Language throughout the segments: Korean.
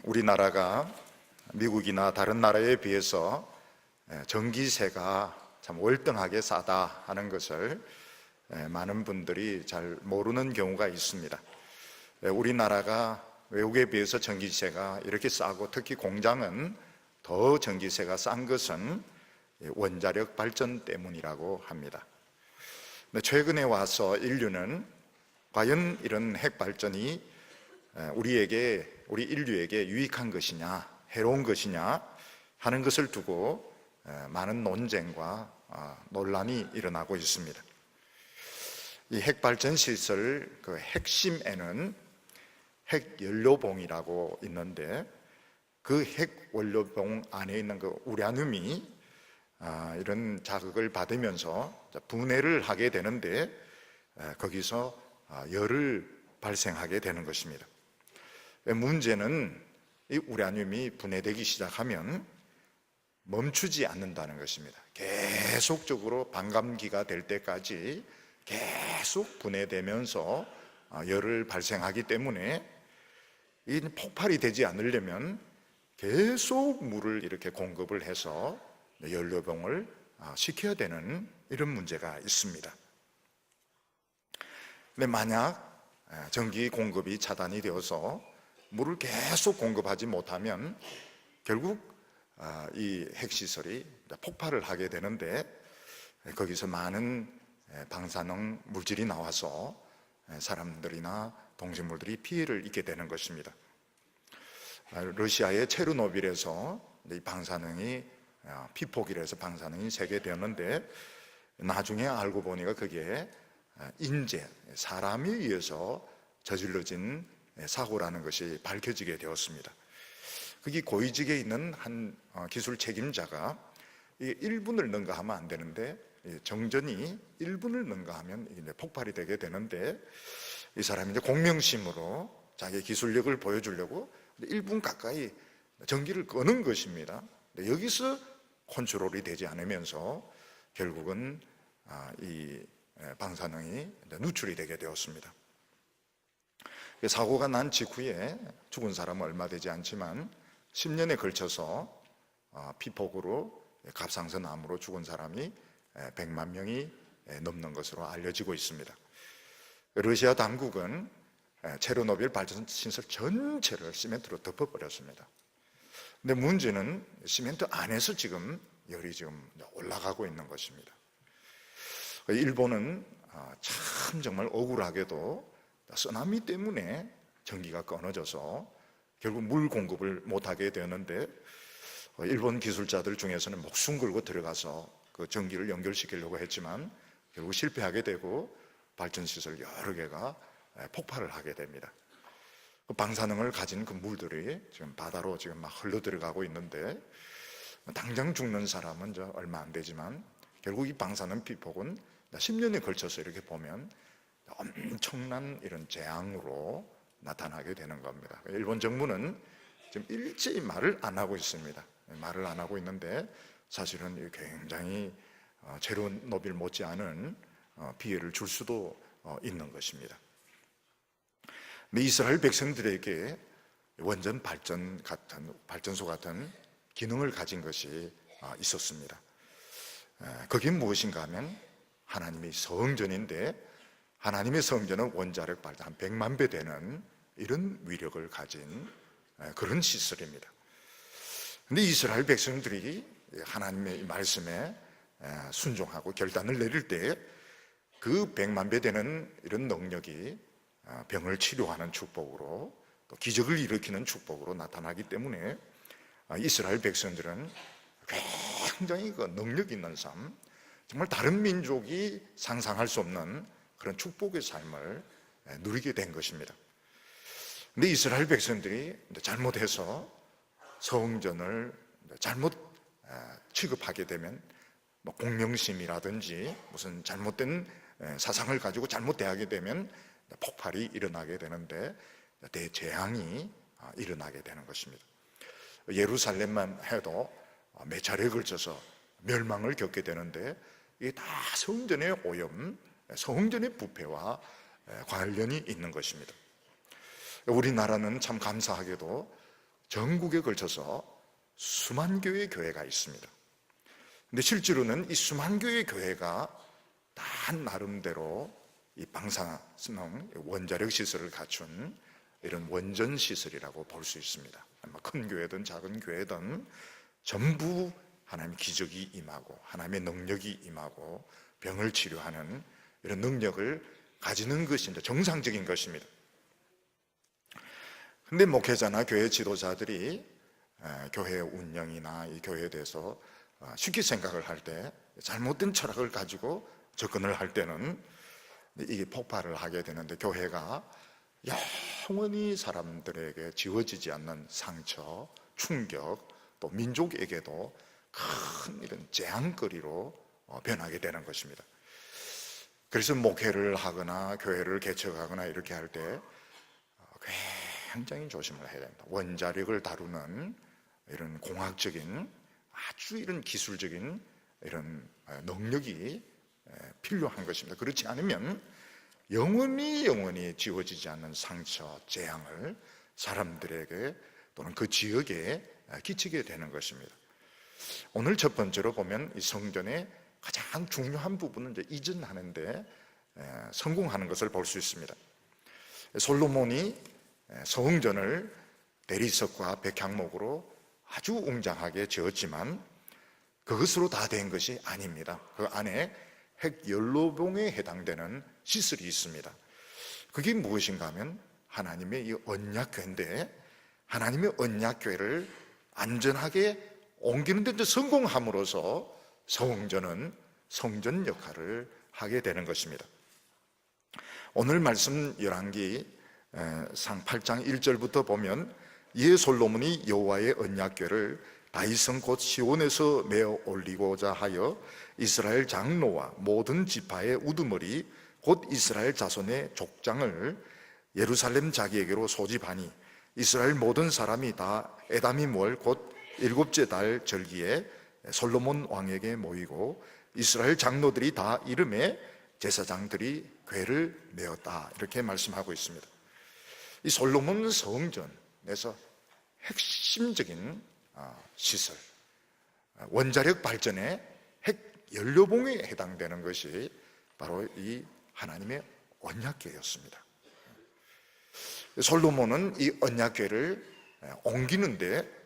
우리나라가 미국이나 다른 나라에 비해서 전기세가 참 월등하게 싸다 하는 것을 많은 분들이 잘 모르는 경우가 있습니다. 우리나라가 외국에 비해서 전기세가 이렇게 싸고, 특히 공장은 더 전기세가 싼 것은 원자력 발전 때문이라고 합니다. 최근에 와서 인류는 과연 이런 핵발전이 우리 인류에게 유익한 것이냐, 해로운 것이냐 하는 것을 두고 많은 논쟁과 논란이 일어나고 있습니다. 이 핵발전 시설 그 핵심에는 핵연료봉이라고 있는데, 그 핵연료봉 안에 있는 그 우라늄이 이런 자극을 받으면서 분해를 하게 되는데, 거기서 열을 발생하게 되는 것입니다. 문제는 이 우라늄이 분해되기 시작하면 멈추지 않는다는 것입니다. 계속적으로 반감기가 될 때까지 계속 분해되면서 열을 발생하기 때문에, 이 폭발이 되지 않으려면 계속 물을 이렇게 공급을 해서 연료봉을 식혀야 되는 이런 문제가 있습니다. 근데 만약 전기 공급이 차단이 되어서 물을 계속 공급하지 못하면 결국 이 핵시설이 폭발을 하게 되는데, 거기서 많은 방사능 물질이 나와서 사람들이나 동식물들이 피해를 입게 되는 것입니다. 러시아의 체르노빌에서 이 방사능이 피폭이라서 방사능이 세게되었는데, 나중에 알고 보니까 그게 사람에 의해서 저질러진 사고라는 것이 밝혀지게 되었습니다. 거기 고위직에 있는 한 기술 책임자가 1분을 능가하면 안 되는데, 정전이 1분을 능가하면 폭발이 되게 되는데, 이 사람이 이제 공명심으로 자기 기술력을 보여주려고 1분 가까이 전기를 끄는 것입니다. 여기서 컨트롤이 되지 않으면서 결국은 이 방사능이 누출이 되게 되었습니다. 사고가 난 직후에 죽은 사람은 얼마 되지 않지만 10년에 걸쳐서 피폭으로 갑상선암으로 죽은 사람이 100만 명이 넘는 것으로 알려지고 있습니다. 러시아 당국은 체르노빌 발전 시설 전체를 시멘트로 덮어버렸습니다. 근데 문제는 시멘트 안에서 지금 열이 지금 올라가고 있는 것입니다. 일본은 참 정말 억울하게도 쓰나미 때문에 전기가 끊어져서 결국 물 공급을 못하게 되었는데, 일본 기술자들 중에서는 목숨 걸고 들어가서 그 전기를 연결시키려고 했지만 결국 실패하게 되고 발전시설 여러 개가 폭발을 하게 됩니다. 그 방사능을 가진 그 물들이 지금 바다로 지금 막 흘러 들어가고 있는데, 당장 죽는 사람은 얼마 안 되지만 결국 이 방사능 피폭은 10년에 걸쳐서 이렇게 보면 엄청난 이런 재앙으로 나타나게 되는 겁니다. 일본 정부는 지금 일제히 말을 안 하고 있습니다. 말을 안 하고 있는데, 사실은 굉장히 체르노빌 못지않은 피해를 줄 수도 있는 것입니다. 근데 이스라엘 백성들에게 원전 발전소 같은 기능을 가진 것이 있었습니다. 그게 무엇인가 하면 하나님의 성전인데, 하나님의 성전은 원자력 발전 한 100만 배 되는 이런 위력을 가진 그런 시설입니다. 그런데 이스라엘 백성들이 하나님의 말씀에 순종하고 결단을 내릴 때 그 100만 배 되는 이런 능력이 병을 치료하는 축복으로, 또 기적을 일으키는 축복으로 나타나기 때문에 이스라엘 백성들은 굉장히 그 능력 있는 삶, 정말 다른 민족이 상상할 수 없는 그런 축복의 삶을 누리게 된 것입니다. 그런데 이스라엘 백성들이 잘못해서 성전을 잘못 취급하게 되면, 공명심이라든지 무슨 잘못된 사상을 가지고 잘못 대하게 되면 폭발이 일어나게 되는데, 대재앙이 일어나게 되는 것입니다. 예루살렘만 해도 몇 차례에 걸쳐서 멸망을 겪게 되는데, 이게 다 성전의 오염, 성전의 부패와 관련이 있는 것입니다. 우리나라는 참 감사하게도 전국에 걸쳐서 수만 교회의 교회가 있습니다. 근데 실제로는 이 수만 교회의 교회가 다 나름대로 이 방사능 원자력 시설을 갖춘 이런 원전 시설이라고 볼 수 있습니다. 큰 교회든 작은 교회든 전부 하나님의 기적이 임하고 하나님의 능력이 임하고 병을 치료하는 이런 능력을 가지는 것이 이제 정상적인 것입니다. 근데 목회자나 교회 지도자들이 교회 운영이나 이 교회에 대해서 쉽게 생각을 할 때, 잘못된 철학을 가지고 접근을 할 때는 이게 폭발을 하게 되는데, 교회가 영원히 사람들에게 지워지지 않는 상처, 충격, 또 민족에게도 큰 이런 재앙거리로 변하게 되는 것입니다. 그래서 목회를 하거나 교회를 개척하거나 이렇게 할 때 굉장히 조심을 해야 됩니다. 원자력을 다루는 이런 공학적인 아주 이런 기술적인 이런 능력이 필요한 것입니다. 그렇지 않으면 영원히 지워지지 않는 상처, 재앙을 사람들에게 또는 그 지역에 끼치게 되는 것입니다. 오늘 첫 번째로 보면 이 성전의 가장 중요한 부분은 이제 이전하는데 성공하는 것을 볼 수 있습니다. 솔로몬이 성전을 대리석과 백향목으로 아주 웅장하게 지었지만 그것으로 다 된 것이 아닙니다. 그 안에 핵연료봉에 해당되는 시설이 있습니다. 그게 무엇인가 하면 하나님의 이 언약궤인데, 하나님의 언약궤를 안전하게 옮기는 데 성공함으로써 성전은 성전 역할을 하게 되는 것입니다. 오늘 말씀 열왕기 상 8장 1절부터 보면, 이에 솔로몬이 여호와의 언약궤를 다윗성 곧 시온에서 메어 올리고자 하여 이스라엘 장로와 모든 지파의 우두머리 곧 이스라엘 자손의 족장을 예루살렘 자기에게로 소집하니, 이스라엘 모든 사람이 다 에다밈월 곧 7째 달 절기에 솔로몬 왕에게 모이고 이스라엘 장로들이 다 이름에 제사장들이 궤를 메었다, 이렇게 말씀하고 있습니다. 이 솔로몬 성전에서 핵심적인 시설, 원자력 발전의 핵연료봉에 해당되는 것이 바로 이 하나님의 언약궤였습니다. 솔로몬은 이 언약궤를 옮기는데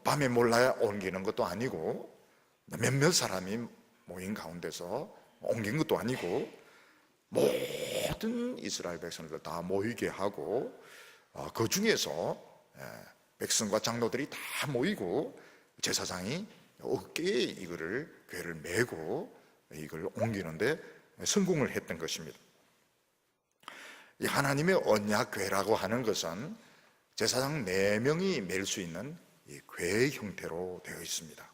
밤에 몰라야 옮기는 것도 아니고, 몇몇 사람이 모인 가운데서 옮긴 것도 아니고, 모든 이스라엘 백성들 다 모이게 하고, 그 중에서 백성과 장로들이 다 모이고 제사장이 어깨에 이거를 궤를 메고 이걸 옮기는데 성공을 했던 것입니다. 이 하나님의 언약궤라고 하는 것은 제사장 4명이 멜 수 있는 이 궤의 형태로 되어 있습니다.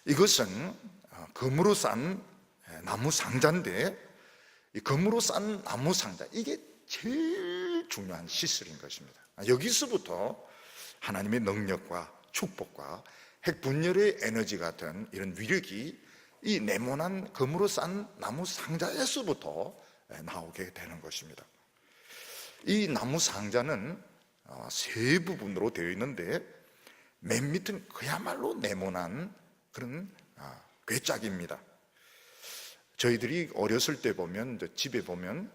이것은 금으로 싼 나무 상자인데, 이 금으로 싼 나무 상자, 이게 제일 중요한 시설인 것입니다. 여기서부터 하나님의 능력과 축복과 핵분열의 에너지 같은 이런 위력이 이 네모난 금으로 싼 나무 상자에서부터 나오게 되는 것입니다. 이 나무 상자는 세 부분으로 되어 있는데, 맨 밑은 그야말로 네모난 그런 궤짝입니다. 저희들이 어렸을 때 보면, 집에 보면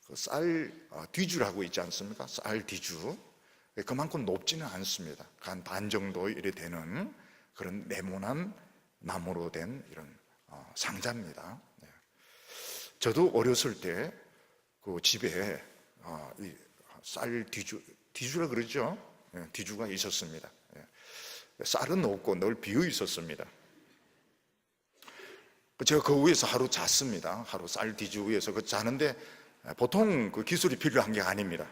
그 쌀 뒤주라고 있지 않습니까? 쌀 뒤주. 그만큼 높지는 않습니다. 한 반 정도 이래 되는 그런 네모난 나무로 된 이런 상자입니다. 저도 어렸을 때 그 집에 이 쌀 뒤주라 그러죠? 뒤주가 있었습니다. 쌀은 없고 늘 비어 있었습니다. 제가 그 위에서 하루 잤습니다. 하루 쌀 뒤주 위에서 자는데 보통 그 기술이 필요한 게 아닙니다.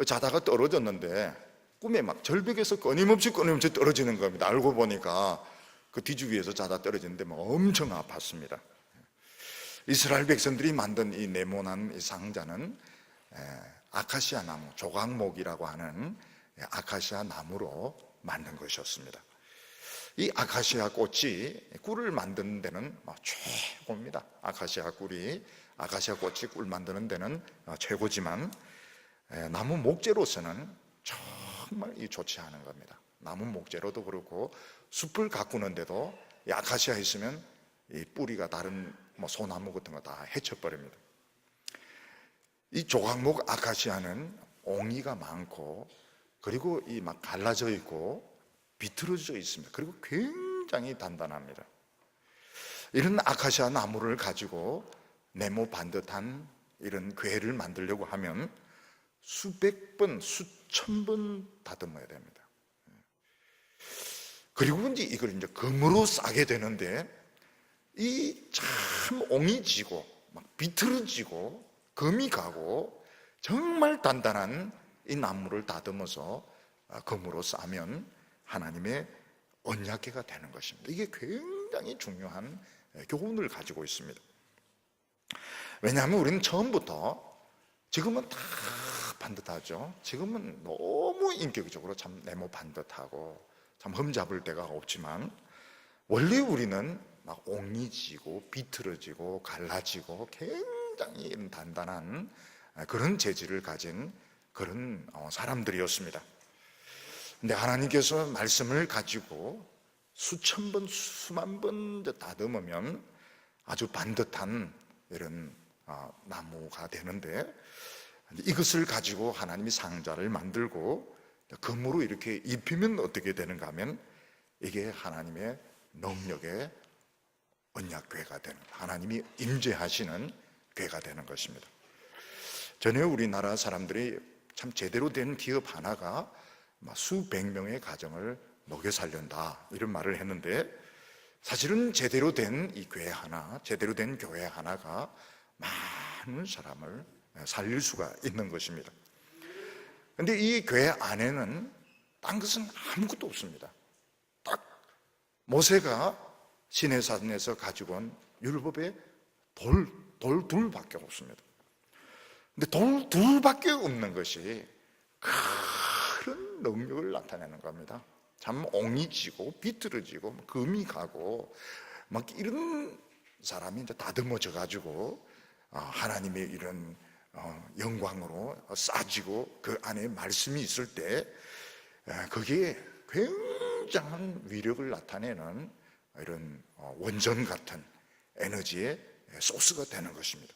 자다가 떨어졌는데 꿈에 막 절벽에서 끊임없이 떨어지는 겁니다. 알고 보니까 그 뒤주 위에서 자다 떨어지는데 엄청 아팠습니다. 이스라엘 백성들이 만든 이 네모난 이 상자는 아카시아 나무, 조각목이라고 하는 아카시아 나무로 만든 것이었습니다. 이 아카시아 꽃이 꿀을 만드는 데는 최고입니다. 아카시아 꽃이 꿀 만드는 데는 최고지만 나무 목재로서는 정말 좋지 않은 겁니다. 나무 목재로도 그렇고 숲을 가꾸는데도 이 아카시아 있으면 이 뿌리가 다른 소나무 같은 거 다 해쳐버립니다. 이 조각목 아카시아는 옹이가 많고 그리고 이 막 갈라져 있고 비틀어져 있습니다. 그리고 굉장히 단단합니다. 이런 아카시아 나무를 가지고 네모 반듯한 이런 궤를 만들려고 하면 수백 번, 수천 번 다듬어야 됩니다. 그리고 이걸 금으로 싸게 되는데 이 참 옹이 지고 막 비틀어지고 금이 가고 정말 단단한 이 나무를 다듬어서 금으로 싸면 하나님의 언약궤가 되는 것입니다. 이게 굉장히 중요한 교훈을 가지고 있습니다. 왜냐하면 우리는 처음부터 지금은 다 반듯하죠. 지금은 너무 인격적으로 참 네모 반듯하고 참 흠잡을 데가 없지만 원래 우리는 막 옹이지고 비틀어지고 갈라지고 굉장히 단단한 그런 재질을 가진 그런 사람들이었습니다. 근데 하나님께서 말씀을 가지고 수천 번, 수만 번 다듬으면 아주 반듯한 이런 나무가 되는데 이것을 가지고 하나님이 상자를 만들고 금으로 이렇게 입히면 어떻게 되는가 하면 이게 하나님의 능력의 언약궤가 되는, 하나님이 임재하시는 궤가 되는 것입니다. 전에 우리나라 사람들이 참 제대로 된 기업 하나가 수백 명의 가정을 먹여 살린다 이런 말을 했는데 사실은 제대로 된 이 교회 하나, 제대로 된 교회 하나가 많은 사람을 살릴 수가 있는 것입니다. 그런데 이 교회 안에는 딴 것은 아무것도 없습니다. 딱 모세가 시내산에서 가지고 온 율법의 돌 둘밖에 없습니다. 근데 돌 둘밖에 없는 것이 큰 능력을 나타내는 겁니다. 참 옹이지고 비틀어지고 금이 가고 막 이런 사람이 다듬어져 가지고 하나님의 이런 영광으로 싸지고 그 안에 말씀이 있을 때 거기에 굉장한 위력을 나타내는 이런 원전 같은 에너지의 소스가 되는 것입니다.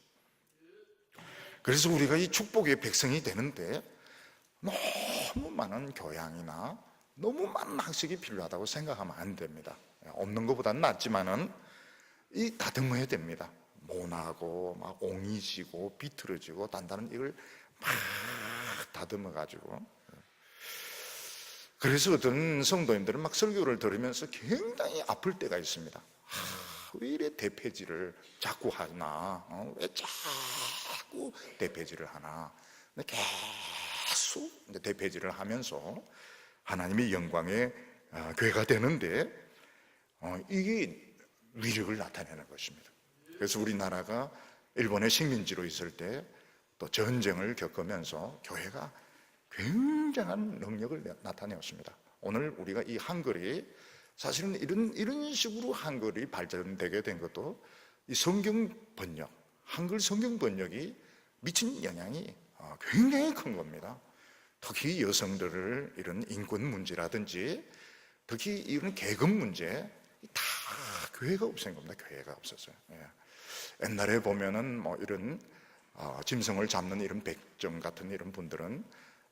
그래서 우리가 이 축복의 백성이 되는데 너무 많은 교양이나 너무 많은 학식이 필요하다고 생각하면 안 됩니다. 없는 것보다는 낫지만은 이 다듬어야 됩니다. 모나고 막 옹이지고 비틀어지고 단단한 이걸 막 다듬어 가지고. 그래서 어떤 성도님들은 막 설교를 들으면서 굉장히 아플 때가 있습니다. 왜 이래 대패질을 자꾸 하나? 왜 자꾸 대패질을 하나? 계속 대패질을 하면서 하나님의 영광의 궤가 되는데 이게 위력을 나타내는 것입니다. 그래서 우리나라가 일본의 식민지로 있을 때 또 전쟁을 겪으면서 교회가 굉장한 능력을 나타내었습니다. 오늘 우리가 이 한글이 사실은 이런 식으로 한글이 발전되게 된 것도 이 성경 번역, 한글 성경 번역이 미친 영향이 굉장히 큰 겁니다. 특히 여성들을 이런 인권 문제라든지 특히 이런 계급 문제 다 교회가 없앤 겁니다. 교회가 없었어요. 옛날에 보면은 이런 짐승을 잡는 이런 백정 같은 이런 분들은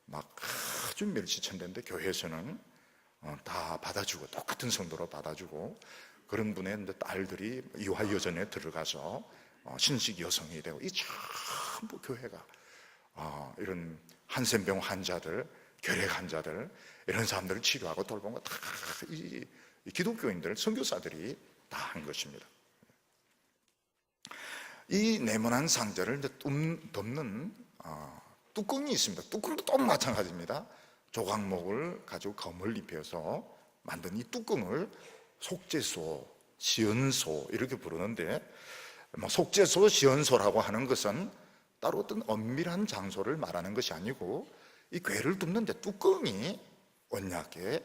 막 아주 멸시천대인데 교회에서는 다 받아주고 똑같은 성도로 받아주고 그런 분의 딸들이 이화여전에 들어가서 신식 여성이 되고 이 전부 교회가 이런 한센병 환자들, 결핵 환자들 이런 사람들을 치료하고 돌본 거 다 이 기독교인들, 선교사들이 다 한 것입니다. 이 네모난 상자를 덮는 뚜껑이 있습니다. 뚜껑도 또 마찬가지입니다. 조각목을 가지고 검을 입혀서 만든 이 뚜껑을 속죄소, 시언소 이렇게 부르는데 속죄소, 시언소라고 하는 것은 따로 어떤 엄밀한 장소를 말하는 것이 아니고 이 궤를 뚫는데 뚜껑이 언약궤,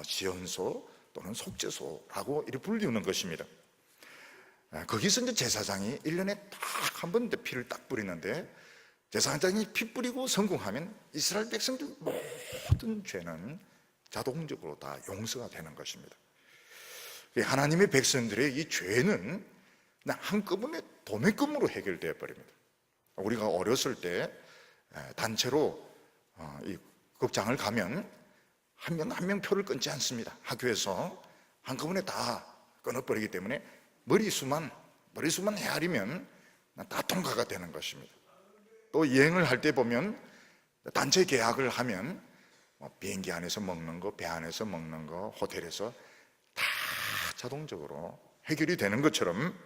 시언소 또는 속죄소라고 이렇게 불리우는 것입니다. 거기서 이제 제사장이 1년에 딱 한 번 피를 딱 뿌리는데 제사장이 피 뿌리고 성공하면 이스라엘 백성들 모든 죄는 자동적으로 다 용서가 되는 것입니다. 하나님의 백성들의 이 죄는 그냥 한꺼번에 도매금으로 해결되어 버립니다. 우리가 어렸을 때 단체로 이 극장을 가면 한 명 한 명 표를 끊지 않습니다. 학교에서 한꺼번에 다 끊어버리기 때문에 머리수만 헤아리면 다 통과가 되는 것입니다. 또 여행을 할 때 보면 단체 계약을 하면 비행기 안에서 먹는 거, 배 안에서 먹는 거, 호텔에서 다 자동적으로 해결이 되는 것처럼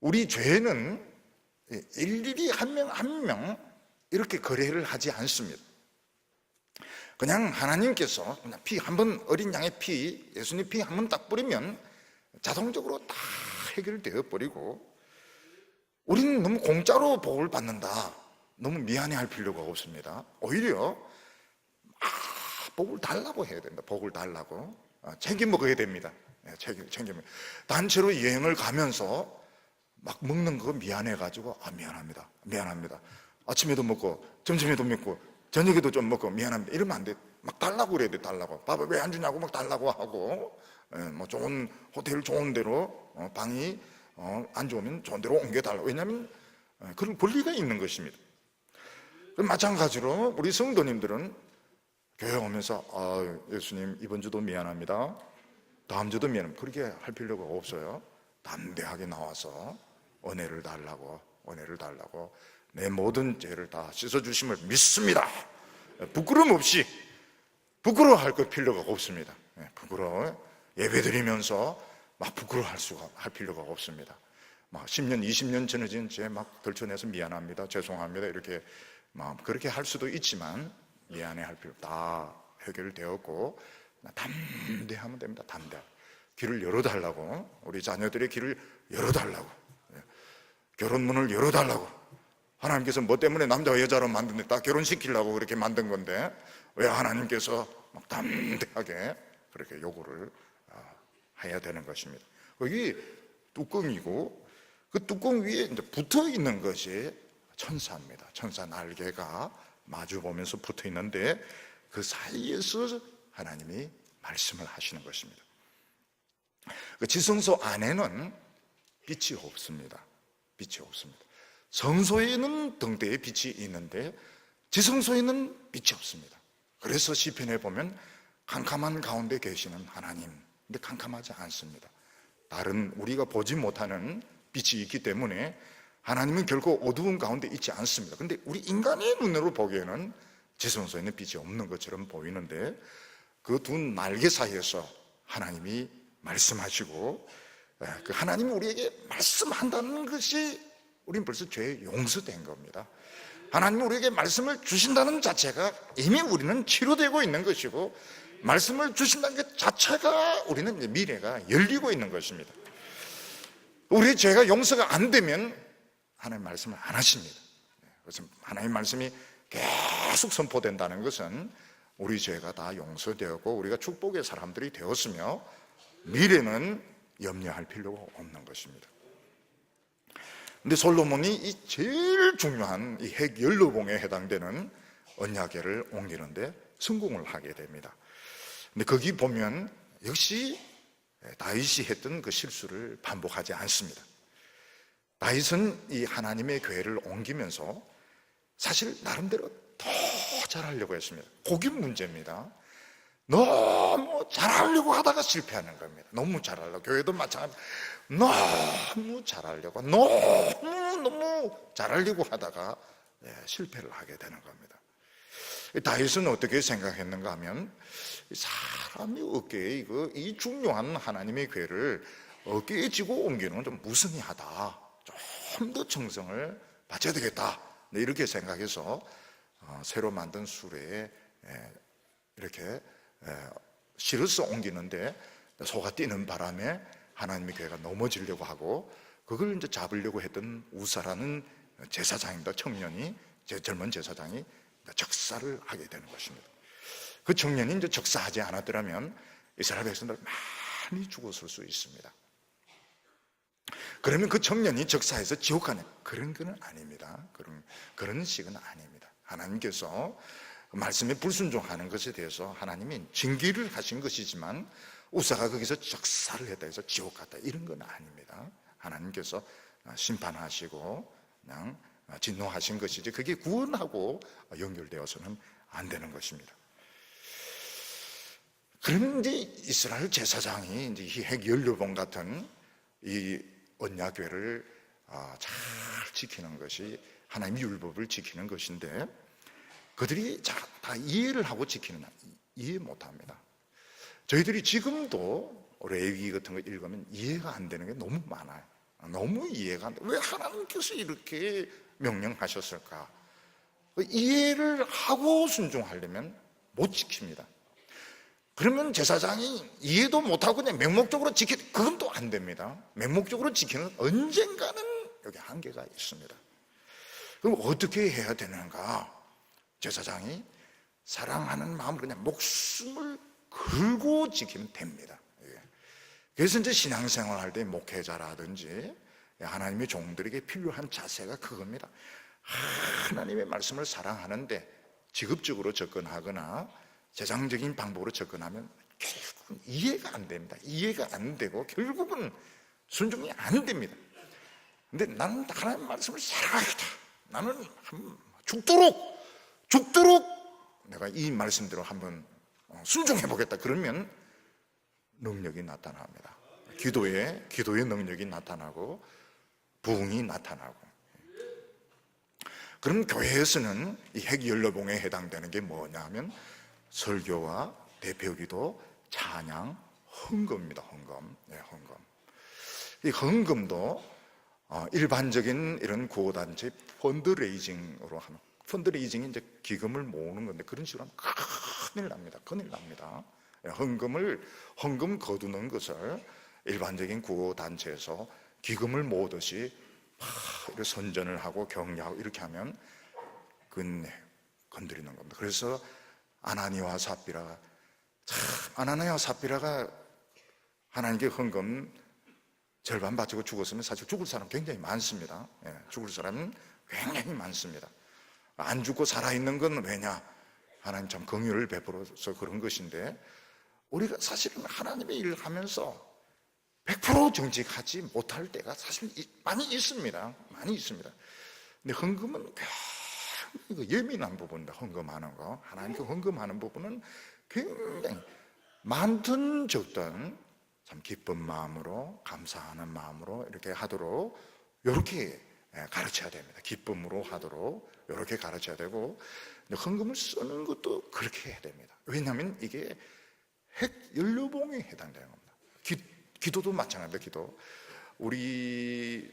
우리 죄는 일일이 한 명 한 명 이렇게 거래를 하지 않습니다. 그냥 하나님께서 그냥 피 한 번, 어린 양의 피, 예수님 피 한 번 딱 뿌리면 자동적으로 다 해결되어 버리고, 우리는 너무 공짜로 복을 받는다, 너무 미안해할 필요가 없습니다. 오히려 복을 달라고 해야 된다. 복을 달라고 챙겨 먹어야 됩니다. 챙겨 먹어야. 단체로 여행을 가면서 막 먹는 거 미안해가지고 미안합니다. 아침에도 먹고 점심에도 먹고 저녁에도 좀 먹고 미안합니다. 이러면 안 돼. 막 달라고 그래야 돼. 달라고. 밥을 왜 안 주냐고 막 달라고 하고, 뭐 좋은 호텔 좋은 데로 방이 안 좋으면 좋은 데로 옮겨달라고. 왜냐하면 그런 권리가 있는 것입니다. 마찬가지로 우리 성도님들은 교회 오면서 예수님 이번 주도 미안합니다, 다음 주도 미안합니다, 그렇게 할 필요가 없어요. 담대하게 나와서 은혜를 달라고 내 모든 죄를 다 씻어주심을 믿습니다. 부끄러움 없이, 부끄러워할 필요가 없습니다. 예배드리면서 막 할 필요가 없습니다. 막 10년 20년 전해진 죄 막 들춰내서 미안합니다, 죄송합니다, 이렇게 막 그렇게 할 수도 있지만 미안해할 필요 다 해결되었고, 담대하면 됩니다. 길을 열어달라고, 우리 자녀들의 길을 열어달라고, 결혼문을 열어달라고. 하나님께서 뭐 때문에 남자와 여자로 만드는데 다 결혼시키려고 그렇게 만든 건데 왜 하나님께서 막 담대하게 그렇게 요구를 해야 되는 것입니다. 거기 뚜껑이고, 그 뚜껑 위에 이제 붙어 있는 것이 천사입니다. 천사 날개가 마주 보면서 붙어 있는데 그 사이에서 하나님이 말씀을 하시는 것입니다. 그 지성소 안에는 빛이 없습니다. 성소에는 등대에 빛이 있는데 지성소에는 빛이 없습니다. 그래서 시편에 보면 캄캄한 가운데 계시는 하나님, 근데 캄캄하지 않습니다. 다른 우리가 보지 못하는 빛이 있기 때문에 하나님은 결코 어두운 가운데 있지 않습니다. 근데 우리 인간의 눈으로 보기에는 지성소에는 빛이 없는 것처럼 보이는데 그 두 날개 사이에서 하나님이 말씀하시고, 그 하나님이 우리에게 말씀한다는 것이 우린 벌써 죄 용서된 겁니다. 하나님이 우리에게 말씀을 주신다는 자체가 이미 우리는 치료되고 있는 것이고, 말씀을 주신다는 것 자체가 우리는 미래가 열리고 있는 것입니다. 우리의 죄가 용서가 안 되면 하나님 말씀을 안 하십니다. 그래서 하나님 말씀이 계속 선포된다는 것은 우리 죄가 다 용서되었고 우리가 축복의 사람들이 되었으며 미래는 염려할 필요가 없는 것입니다. 근데 솔로몬이 이 제일 중요한 이 핵연료봉에 해당되는 언약궤를 옮기는데 성공을 하게 됩니다. 근데 거기 보면 역시 다윗이 했던 그 실수를 반복하지 않습니다. 다윗은 이 하나님의 궤를 옮기면서 사실 나름대로 더 잘하려고 했습니다. 그게 문제입니다. 너무 잘하려고 하다가 실패하는 겁니다. 너무 잘하려고, 교회도 마찬가지, 너무 잘하려고, 너무 잘하려고 하다가 실패를 하게 되는 겁니다. 다윗은 어떻게 생각했는가 하면, 사람이 어깨에 이 중요한 하나님의 궤를 어깨에 지고 옮기는 건 좀 무성의하다, 좀 더 정성을 바쳐야 되겠다, 이렇게 생각해서 새로 만든 수레에 이렇게 실어서 옮기는데 소가 뛰는 바람에 하나님의 궤가 넘어지려고 하고, 그걸 이제 잡으려고 했던 우사라는 제사장입니다. 청년이, 젊은 제사장이 적사를 하게 되는 것입니다. 그 청년이 이제 적사하지 않았더라면 이스라엘 백성들 많이 죽었을 수 있습니다. 그러면 그 청년이 적사해서 지옥 가냐? 그런 건 아닙니다. 그런 식은 아닙니다. 하나님께서 말씀에 불순종하는 것에 대해서 하나님이 징계를 하신 것이지만 우사가 거기서 적살을 했다 해서 지옥 갔다 이런 건 아닙니다. 하나님께서 심판하시고 그냥 진노하신 것이지 그게 구원하고 연결되어서는 안 되는 것입니다. 그러면 이제 이스라엘 제사장이 이제 이 핵연료봉 같은 이 언약궤를 잘 지키는 것이 하나님의 율법을 지키는 것인데 그들이 다 이해를 하고 지키느냐? 이해 못합니다. 저희들이 지금도 레위기 같은 거 읽으면 이해가 안 되는 게 너무 많아요. 너무 이해가 안 돼. 왜 하나님께서 이렇게 명령하셨을까? 이해를 하고 순종하려면 못 지킵니다. 그러면 제사장이 이해도 못하고 그냥 맹목적으로 그건 또 안 됩니다. 맹목적으로 지키는 언젠가는 여기 한계가 있습니다. 그럼 어떻게 해야 되는가? 제사장이 사랑하는 마음으로 그냥 목숨을 걸고 지키면 됩니다. 그래서 이제 신앙생활 할 때 목회자라든지 하나님의 종들에게 필요한 자세가 그겁니다. 하나님의 말씀을 사랑하는데 직업적으로 접근하거나 재정적인 방법으로 접근하면 결국은 이해가 안 됩니다. 이해가 안 되고 결국은 순종이 안 됩니다. 근데 나는 하나님의 말씀을 사랑하겠다. 나는 죽도록 내가 이 말씀대로 한번 순종해 보겠다. 그러면 능력이 나타납니다. 기도의 능력이 나타나고 부흥이 나타나고. 그럼 교회에서는 이 핵연료봉에 해당되는 게 뭐냐 하면 설교와 대표기도, 찬양, 헌금입니다. 헌금. 이 헌금도 일반적인 이런 구호단체 펀드레이징으로 하는, 펀드레이징이 이제 기금을 모으는 건데 그런 식으로 하면 큰일 납니다. 헌금 거두는 것을 일반적인 구호단체에서 기금을 모으듯이 이렇게 선전을 하고 격려하고 이렇게 하면 그건 건드리는 겁니다. 그래서 아나니아와 삽비라가 하나님께 헌금 절반 바치고 죽었으면 사실 죽을 사람 굉장히 많습니다. 죽을 사람은 굉장히 많습니다. 안 죽고 살아있는 건 왜냐? 하나님 참 긍휼을 베풀어서 그런 것인데 우리가 사실은 하나님의 일을 하면서 100% 정직하지 못할 때가 사실 많이 있습니다. 근데 헌금은 굉장히 예민한 부분입니다. 헌금하는 거. 하나님께 헌금하는 부분은 굉장히 많든 적든 참 기쁜 마음으로, 감사하는 마음으로 이렇게 하도록 이렇게 가르쳐야 됩니다. 기쁨으로 하도록 이렇게 가르쳐야 되고, 헌금을 쓰는 것도 그렇게 해야 됩니다. 왜냐하면 이게 핵연료봉에 해당되는 겁니다. 기도도 마찬가지입니다. 기도. 우리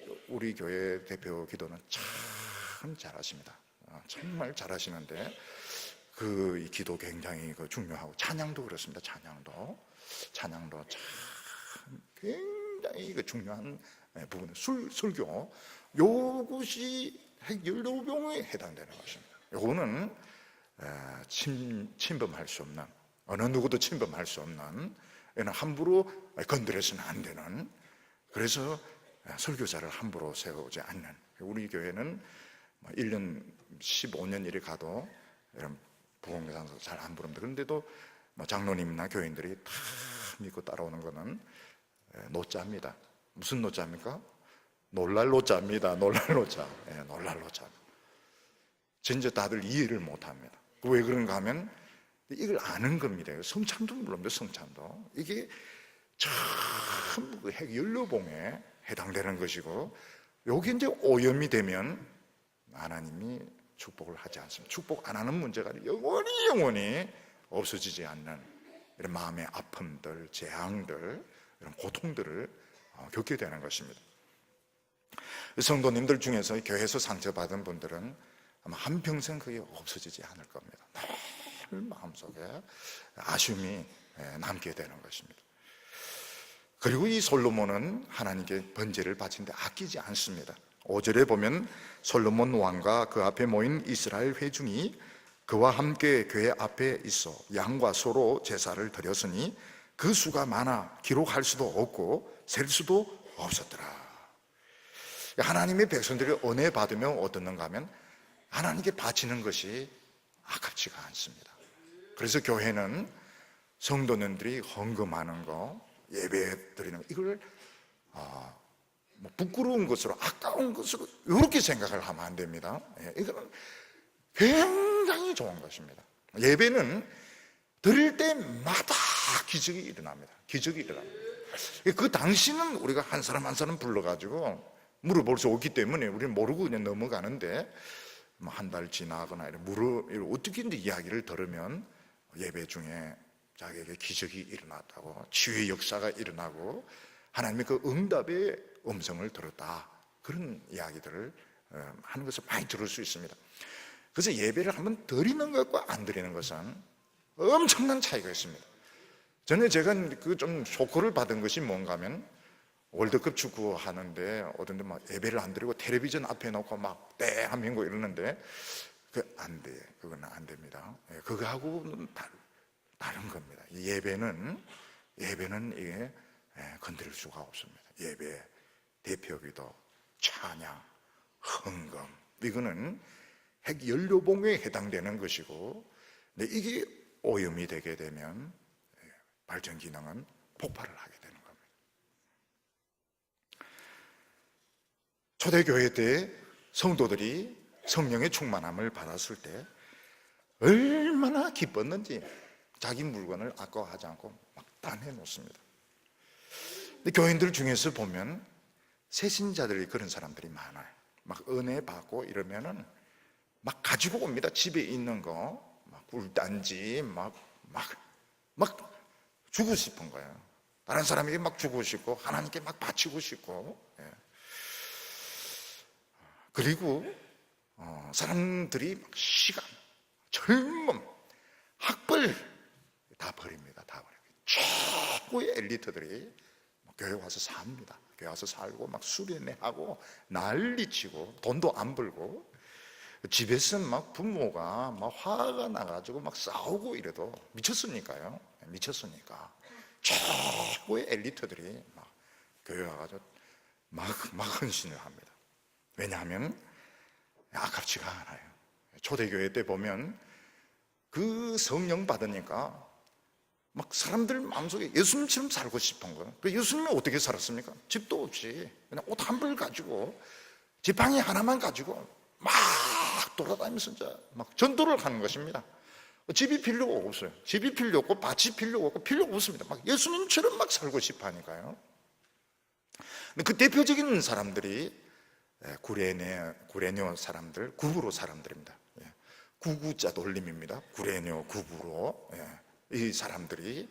교회 대표 기도는 참 잘하십니다. 정말 잘하시는데 이 기도 굉장히 중요하고, 찬양도 그렇습니다. 찬양도 참 굉장히 중요한 부분. 설교, 요것이 핵연료봉에 해당되는 것입니다. 요거는 침범할 수 없는, 어느 누구도 침범할 수 없는, 함부로 건드려서는 안 되는, 그래서 설교자를 함부로 세우지 않는. 우리 교회는 1년 15년 일이 가도 이런 부흥회장서 잘 안 부릅니다. 그런데도 장로님이나 교인들이 다 믿고 따라오는 거는 노자입니다. 무슨 노자입니까? 놀랄 노자입니다. 놀랄 노자. 진짜 다들 이해를 못합니다. 왜 그런가 하면 이걸 아는 겁니다. 성찬도 물론데, 성찬도 이게 전부 핵연료봉에 해당되는 것이고, 여기 이제 오염이 되면 하나님이 축복을 하지 않습니다. 축복 안 하는 문제가 영원히 없어지지 않는 이런 마음의 아픔들, 재앙들, 이런 고통들을 겪게 되는 것입니다. 성도님들 중에서 교회에서 상처받은 분들은 아마 한평생 그게 없어지지 않을 겁니다. 늘 마음속에 아쉬움이 남게 되는 것입니다. 그리고 이 솔로몬은 하나님께 번제를 바치는데 아끼지 않습니다. 5절에 보면 솔로몬 왕과 그 앞에 모인 이스라엘 회중이 그와 함께 궤 앞에 있어 양과 소로 제사를 드렸으니 그 수가 많아 기록할 수도 없고 셀 수도 없었더라. 하나님의 백성들이 은혜 받으면 어떻는가 하면 하나님께 바치는 것이 아깝지가 않습니다. 그래서 교회는 성도님들이 헌금하는 거, 예배 드리는 거, 이걸 뭐 부끄러운 것으로, 아까운 것으로 이렇게 생각을 하면 안 됩니다. 이거는 굉장히 좋은 것입니다. 예배는 드릴 때마다 기적이 일어납니다. 기적이 일어납니다. 그 당시는 우리가 한 사람 한 사람 불러가지고 물어볼 수 없기 때문에 우리는 모르고 그냥 넘어가는데, 뭐 한 달 지나거나 어떻게 이야기를 들으면 예배 중에 자기에게 기적이 일어났다고, 치유의 역사가 일어나고 하나님의 그 응답의 음성을 들었다, 그런 이야기들을 하는 것을 많이 들을 수 있습니다. 그래서 예배를 한번 드리는 것과 안 드리는 것은 엄청난 차이가 있습니다. 전에 제가 그 좀 쇼크를 받은 것이 뭔가 하면, 월드컵 축구 하는데 어떤데 막 예배를 안 드리고 텔레비전 앞에 놓고 막 대한민국 이러는데, 안 돼. 그건 안 됩니다. 그거하고는 다른 겁니다. 예배는 이게 건드릴 수가 없습니다. 예배, 대표기도, 찬양, 헌금, 이거는 핵연료봉에 해당되는 것이고, 근데 이게 오염이 되게 되면 발전 기능은 폭발을 하게 되는 겁니다. 초대교회 때 성도들이 성령의 충만함을 받았을 때 얼마나 기뻤는지 자기 물건을 아까워하지 않고 막 다 내놓습니다. 근데 교인들 중에서 보면 새신자들이 그런 사람들이 많아요. 막 은혜 받고 이러면은 막 가지고 옵니다. 집에 있는 거, 막 꿀단지, 막 주고 싶은 거예요. 다른 사람에게 막 주고 싶고 하나님께 막 바치고 싶고. 그리고 사람들이 막 시간, 젊음, 학벌 다 버립니다. 다 버립니다. 최고의 엘리트들이 교회 와서 삽니다. 교회 와서 살고 막 수련회하고 난리치고 돈도 안 벌고, 집에서 막 부모가 막 화가 나가지고 막 싸우고 이래도 미쳤으니까요. 미쳤으니까 최고의 엘리트들이 막 교회 와가지고 막 헌신을 합니다. 왜냐하면 아깝지가 않아요. 초대교회 때 보면 그 성령 받으니까 막 사람들 마음속에 예수님처럼 살고 싶은 거예요. 그 예수님은 어떻게 살았습니까? 집도 없이 그냥 옷 한 벌 가지고 지팡이 하나만 가지고 막 돌아다니면서 이제 막 전도를 하는 것입니다. 집이 필요가 없어요. 집이 필요 없고 밭이 필요가 없고 필요가 없습니다. 막 예수님처럼 막 살고 싶어 하니까요. 근데 그 대표적인 사람들이 구레뇨 사람들, 구브로 사람들입니다. 구구자 돌림입니다. 구레뇨, 구브로. 이 사람들이,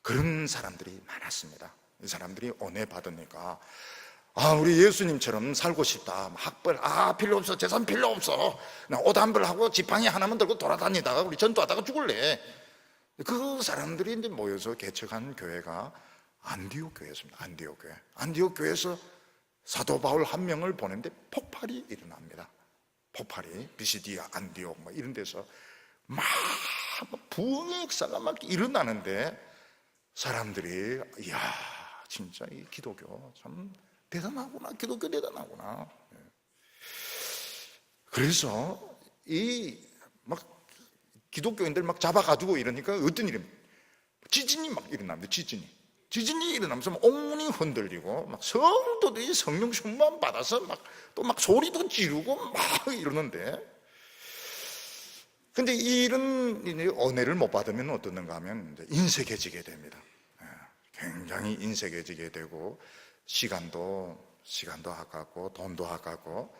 그런 사람들이 많았습니다. 이 사람들이 은혜 받으니까 우리 예수님처럼 살고 싶다. 학벌 필요 없어. 재산 필요 없어. 옷 한 벌 하고 지팡이 하나만 들고 돌아다니다가 우리 전도하다가 죽을래. 그 사람들이 이제 모여서 개척한 교회가 안디옥 교회였습니다. 안디옥 교회. 안디옥 교회에서 사도 바울 한 명을 보낸데 폭발이 일어납니다. 폭발이 비시디아, 안디옥 뭐 이런 데서 막 부흥의 역사가 막 일어나는데, 사람들이 이야, 진짜 이 기독교 참 대단하구나. 기독교 대단하구나. 그래서 이 막 기독교인들 막 잡아가지고 이러니까 어떤 일이, 지진이 막 일어납니다. 지진이 일어나면서 막 온문이 흔들리고, 막 성도들이 성령 충만 받아서 막 또 막 소리도 지르고 막 이러는데, 근데 이런 은혜를 못 받으면 어떻는가 하면 인색해지게 됩니다. 굉장히 인색해지게 되고, 시간도 아깝고 돈도 아깝고,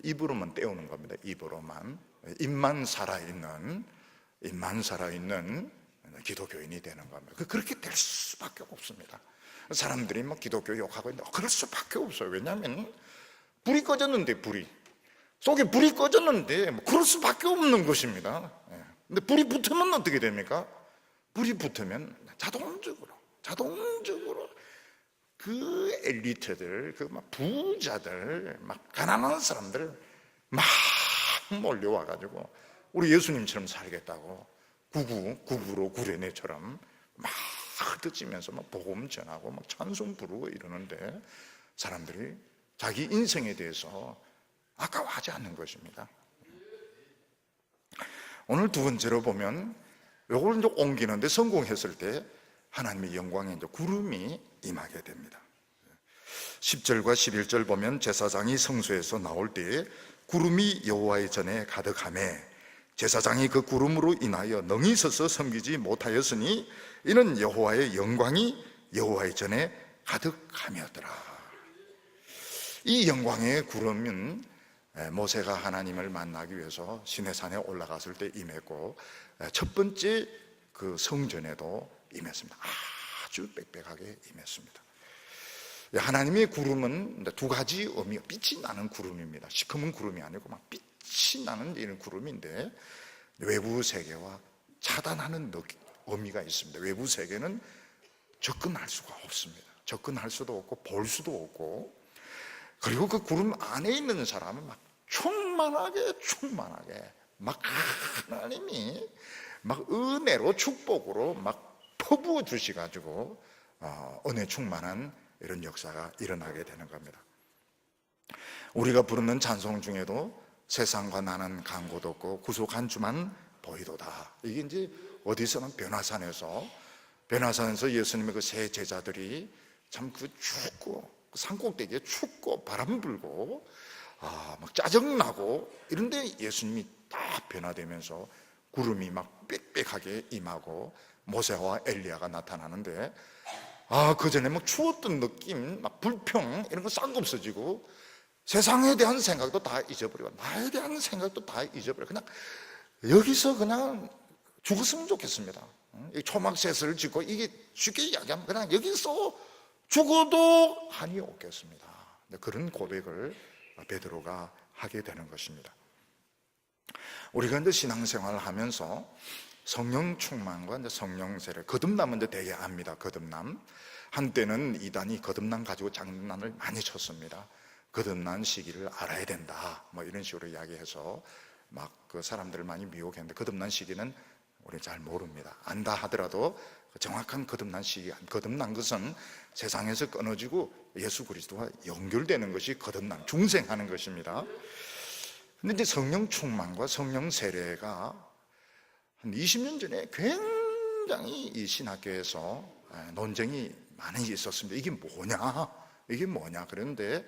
입으로만 때우는 겁니다. 입으로만. 입만 살아있는 기독교인이 되는 겁니다. 그렇게 될 수밖에 없습니다. 사람들이 막 기독교 욕하고 있는데 그럴 수밖에 없어요. 왜냐하면 불이 꺼졌는데, 속에 불이 꺼졌는데 그럴 수밖에 없는 것입니다. 근데 불이 붙으면 어떻게 됩니까? 불이 붙으면 자동적으로 그 엘리트들, 그 막 부자들, 막 가난한 사람들 막 몰려와가지고 우리 예수님처럼 살겠다고 구구로 구레네처럼 막 흩어지면서 막 복음 전하고 막 찬송 부르고 이러는데, 사람들이 자기 인생에 대해서 아까워하지 않는 것입니다. 오늘 두 번째로 보면 요걸 이제 옮기는데 성공했을 때 하나님의 영광에 이제 구름이 임하게 됩니다. 10절과 11절 보면 제사장이 성소에서 나올 때에 구름이 여호와의 전에 가득하매 제사장이 그 구름으로 인하여 능히 서서 섬기지 못하였으니 이는 여호와의 영광이 여호와의 전에 가득함이었더라. 이 영광의 구름은 모세가 하나님을 만나기 위해서 시내산에 올라갔을 때 임했고 첫 번째 그 성전에도 임했습니다. 아주 빽빽하게 임했습니다. 하나님의 구름은 두 가지 의미가, 빛이 나는 구름입니다. 시커먼 구름이 아니고 막 빛이 나는 이런 구름인데 외부 세계와 차단하는 의미가 있습니다. 외부 세계는 접근할 수가 없습니다. 접근할 수도 없고 볼 수도 없고, 그리고 그 구름 안에 있는 사람은 막 충만하게 막 하나님이 막 은혜로 축복으로 막 퍼부어 주시가지고 은혜 충만한 이런 역사가 일어나게 되는 겁니다. 우리가 부르는 찬송 중에도 세상과 나는 강고도 없고 구속한 주만 보이도다. 이게 이제 어디서는 변화산에서 예수님의 그 세 제자들이 참 그 춥고 산꼭대기에 춥고 바람 불고 막 짜증나고 이런데 예수님이 딱 변화되면서 구름이 막 빽빽하게 임하고 모세와 엘리야가 나타나는데 그 전에 막 추웠던 느낌, 막 불평 이런 거 싹 없어지고 세상에 대한 생각도 다 잊어버리고 나에 대한 생각도 다 잊어버리고 그냥 여기서 그냥 죽었으면 좋겠습니다. 초막셋을 짓고 이게 쉽게 이야기하면 그냥 여기서 죽어도 한이 없겠습니다. 그런 고백을 베드로가 하게 되는 것입니다. 우리가 이제 신앙생활을 하면서 성령 충만과 이제 성령 세례, 거듭남은 이제 되게 압니다. 거듭남. 한때는 이단이 거듭남 가지고 장난을 많이 쳤습니다. 거듭난 시기를 알아야 된다. 뭐 이런 식으로 이야기해서 막 그 사람들을 많이 미혹했는데 거듭난 시기는 우리 잘 모릅니다. 안다 하더라도 정확한 거듭난 시기, 거듭난 것은 세상에서 끊어지고 예수 그리스도와 연결되는 것이 거듭남, 중생하는 것입니다. 근데 이제 성령 충만과 성령 세례가 한 20년 전에 굉장히 이 신학교에서 논쟁이 많이 있었습니다. 이게 뭐냐? 그런데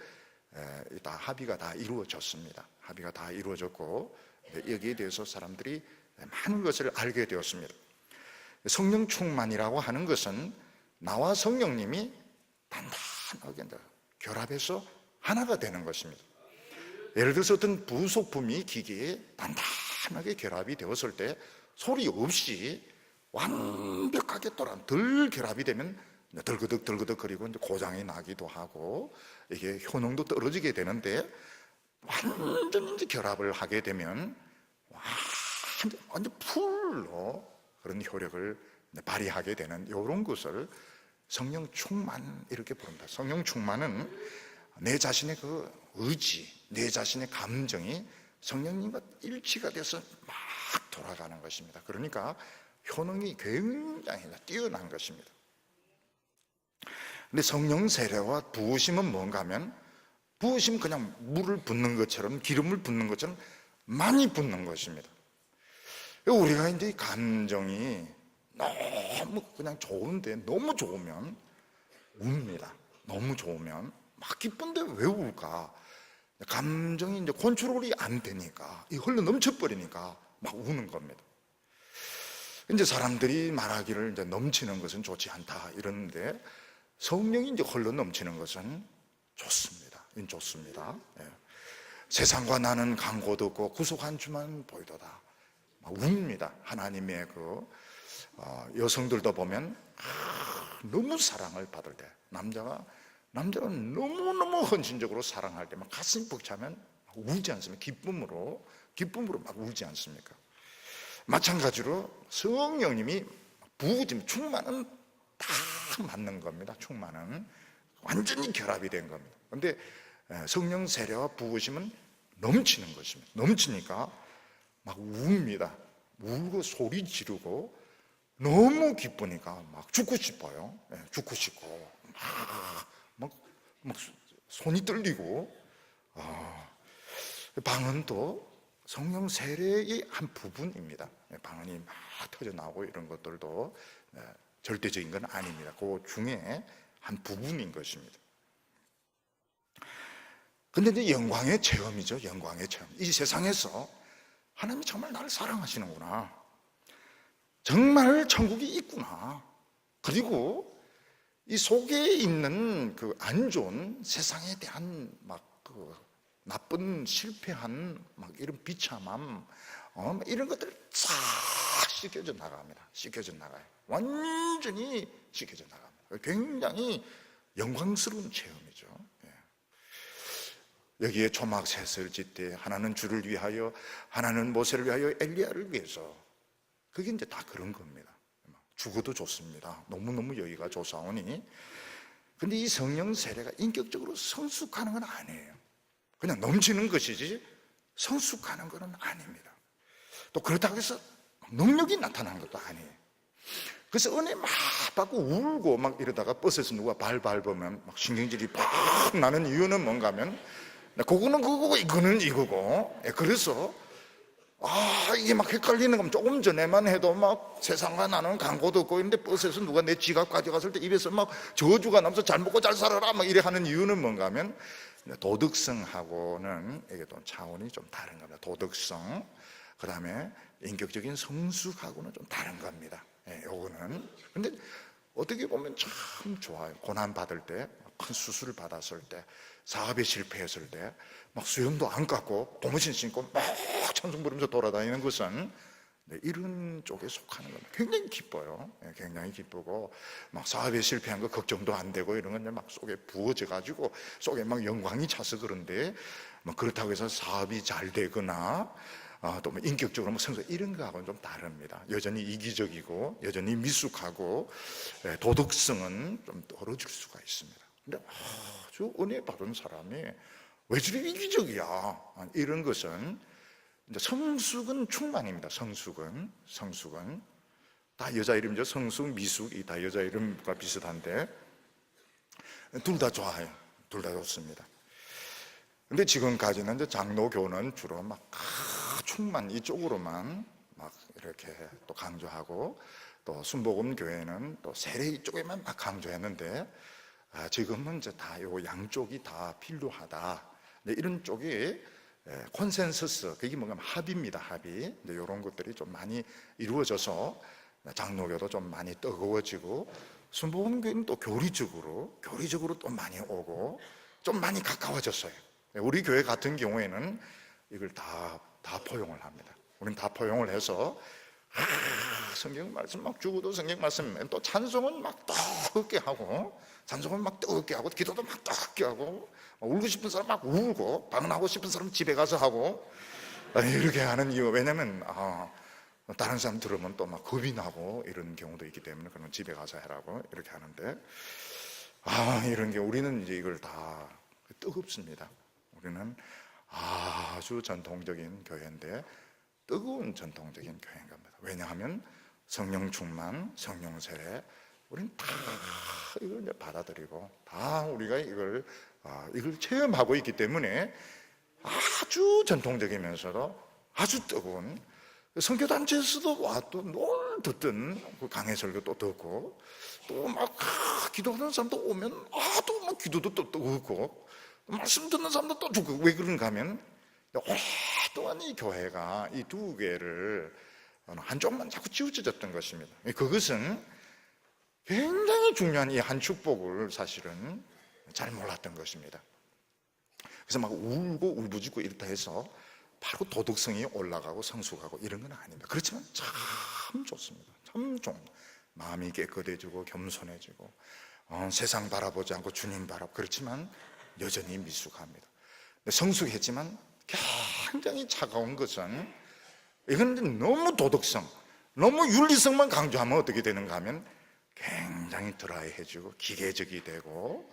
다 합의가 다 이루어졌습니다. 합의가 다 이루어졌고 여기에 대해서 사람들이 많은 것을 알게 되었습니다. 성령 충만이라고 하는 것은 나와 성령님이 단단하게 결합해서 하나가 되는 것입니다. 예를 들어서 어떤 부속품이 기계에 단단하게 결합이 되었을 때 소리 없이 완벽하게 덜 결합이 되면 덜그덕 거리고 고장이 나기도 하고 이게 효능도 떨어지게 되는데 완전히 결합을 하게 되면 완전 풀로 그런 효력을 발휘하게 되는 이런 것을 성령 충만 이렇게 부릅니다. 성령 충만은 내 자신의 그 의지, 내 자신의 감정이 성령님과 일치가 돼서 막 돌아가는 것입니다. 그러니까 효능이 굉장히 뛰어난 것입니다. 근데 성령 세례와 부으심은 뭔가 하면 부으심은 그냥 물을 붓는 것처럼 기름을 붓는 것처럼 많이 붓는 것입니다. 우리가 이제 감정이 너무 그냥 좋은데 너무 좋으면 웁니다. 너무 좋으면 막 기쁜데 왜 울까? 감정이 이제 컨트롤이 안 되니까 이 흘러 넘쳐버리니까 막 우는 겁니다. 이제 사람들이 말하기를 이제 넘치는 것은 좋지 않다 이러는데 성령이 이제 흘러 넘치는 것은 좋습니다. 좋습니다. 예. 세상과 나는 강고도 없고 구속한 주만 보이도다. 막 웁니다. 하나님의 그 여성들도 보면 너무 사랑을 받을 때 남자가 너무너무 헌신적으로 사랑할 때 막 가슴이 벅차면 울지 않습니까? 기쁨으로 막 울지 않습니까? 마찬가지로 성령님이 부으심 충만은 다 맞는 겁니다. 충만은 완전히 결합이 된 겁니다. 그런데 성령 세례와 부으심은 넘치는 것입니다. 넘치니까 막 웁니다. 울고 소리 지르고 너무 기쁘니까 막 죽고 싶어요. 죽고 싶고 막 손이 떨리고 방언도 성령 세례의 한 부분입니다. 방언이 막 터져 나오고 이런 것들도 절대적인 건 아닙니다. 그 중에 한 부분인 것입니다. 근데 이제 영광의 체험이죠. 영광의 체험. 이 세상에서 하나님이 정말 나를 사랑하시는구나, 정말 천국이 있구나, 그리고 이 속에 있는 그 안 좋은 세상에 대한 막 그 나쁜 실패한 막 이런 비참함, 이런 것들 싹 씻겨져 나갑니다. 씻겨져 나가요. 완전히 씻겨져 나갑니다. 굉장히 영광스러운 체험이죠. 여기에 초막 셋을 짓되 하나는 주를 위하여, 하나는 모세를 위하여, 엘리야를 위해서. 그게 이제 다 그런 겁니다. 죽어도 좋습니다. 너무너무 여기가 좋사오니. 근데 이 성령 세례가 인격적으로 성숙하는 건 아니에요. 그냥 넘치는 것이지 성숙하는 것은 아닙니다. 또 그렇다고 해서 능력이 나타나는 것도 아니에요. 그래서 은혜 막 받고 울고 막 이러다가 버스에서 누가 발 밟으면 막 신경질이 팍 나는 이유는 뭔가 하면, 그거는 그거고 이거는 이거고. 그래서 이게 막 헷갈리는 거면, 조금 전에만 해도 막 세상과 나는 광고 듣고 있는데 버스에서 누가 내 지갑 가져갔을 때 입에서 막 저주가 나면서 잘 먹고 잘 살아라 막 이래 하는 이유는 뭔가 하면, 도덕성하고는 이게 또 차원이 좀 다른 겁니다. 도덕성, 그 다음에 인격적인 성숙하고는 좀 다른 겁니다. 요거는. 근데 어떻게 보면 참 좋아요. 고난 받을 때, 큰 수술을 받았을 때, 사업에 실패했을 때, 막 수염도 안 깎고 고무신 신고 막 찬송 부르면서 돌아다니는 것은 이런 쪽에 속하는 겁니다. 굉장히 기뻐요. 굉장히 기쁘고, 막 사업에 실패한 거 걱정도 안 되고 이런 건 막 속에 부어져 가지고 속에 막 영광이 차서 그런데, 뭐 그렇다고 해서 사업이 잘 되거나 또 뭐 인격적으로 뭐 성숙 이런 거하고는 좀 다릅니다. 여전히 이기적이고 여전히 미숙하고 도덕성은 좀 떨어질 수가 있습니다. 근데 아주 은혜 받은 사람이 왜 저리 이기적이야? 이런 것은 이제 성숙은 충만입니다. 성숙은 다 여자 이름이죠. 성숙, 미숙이 다 여자 이름과 비슷한데 둘 다 좋아요. 둘 다 좋습니다. 근데 지금까지는 이제 장로교는 주로 막 충만 이쪽으로만 막 이렇게 또 강조하고, 또 순복음 교회는 또 세례 이쪽에만 막 강조했는데, 지금은 이제 다 요 양쪽이 다 필요하다. 이런 쪽이 콘센서스, 그게 뭔가 합의입니다. 합의. 이제 이런 것들이 좀 많이 이루어져서 장로교도 좀 많이 뜨거워지고, 순복음 교회는 또 교리적으로 또 많이 오고 좀 많이 가까워졌어요. 우리 교회 같은 경우에는 이걸 다 포용을 합니다. 우리는 다 포용을 해서 성경 말씀 막 죽어도 성경 말씀, 또 찬송은 막 뜨겁게 하고, 찬송은 막 뜨겁게 하고, 기도도 막 뜨겁게 하고, 울고 싶은 사람 막 울고, 방언하고 싶은 사람 집에 가서 하고, 이렇게 하는 이유. 왜냐면 다른 사람 들으면 또 막 겁이 나고 이런 경우도 있기 때문에, 그러면 집에 가서 해라고 이렇게 하는데, 이런 게 우리는 이제 이걸 다 뜨겁습니다. 우리는 아주 전통적인 교회인데 뜨거운 전통적인 교회인 겁니다. 왜냐하면 성령 충만, 성령 세례, 우리는 다 이걸 이제 받아들이고 다 우리가 이걸 체험하고 있기 때문에 아주 전통적이면서도 아주 뜨거운, 선교단체에서도 와 또 뭘 듣든 그 강해 설교 또 듣고, 또 막 기도하는 사람도 오면 또 막 기도도 또 뜨겁고, 말씀 듣는 사람도 또 죽고. 왜 그런가 하면 오랫동안 이 교회가 이 두 개를 한쪽만 자꾸 치우쳐졌던 것입니다. 그것은 굉장히 중요한 이 한 축복을 사실은 잘 몰랐던 것입니다. 그래서 막 울고 울부짖고 이렇다 해서 바로 도덕성이 올라가고 성숙하고 이런 건 아닙니다. 그렇지만 참 좋습니다. 참 좋은, 마음이 깨끗해지고 겸손해지고, 세상 바라보지 않고 주님 바라보고. 그렇지만 여전히 미숙합니다. 성숙했지만 굉장히 차가운 것은, 이건 너무 도덕성, 너무 윤리성만 강조하면 어떻게 되는가 하면 굉장히 드라이해지고 기계적이 되고,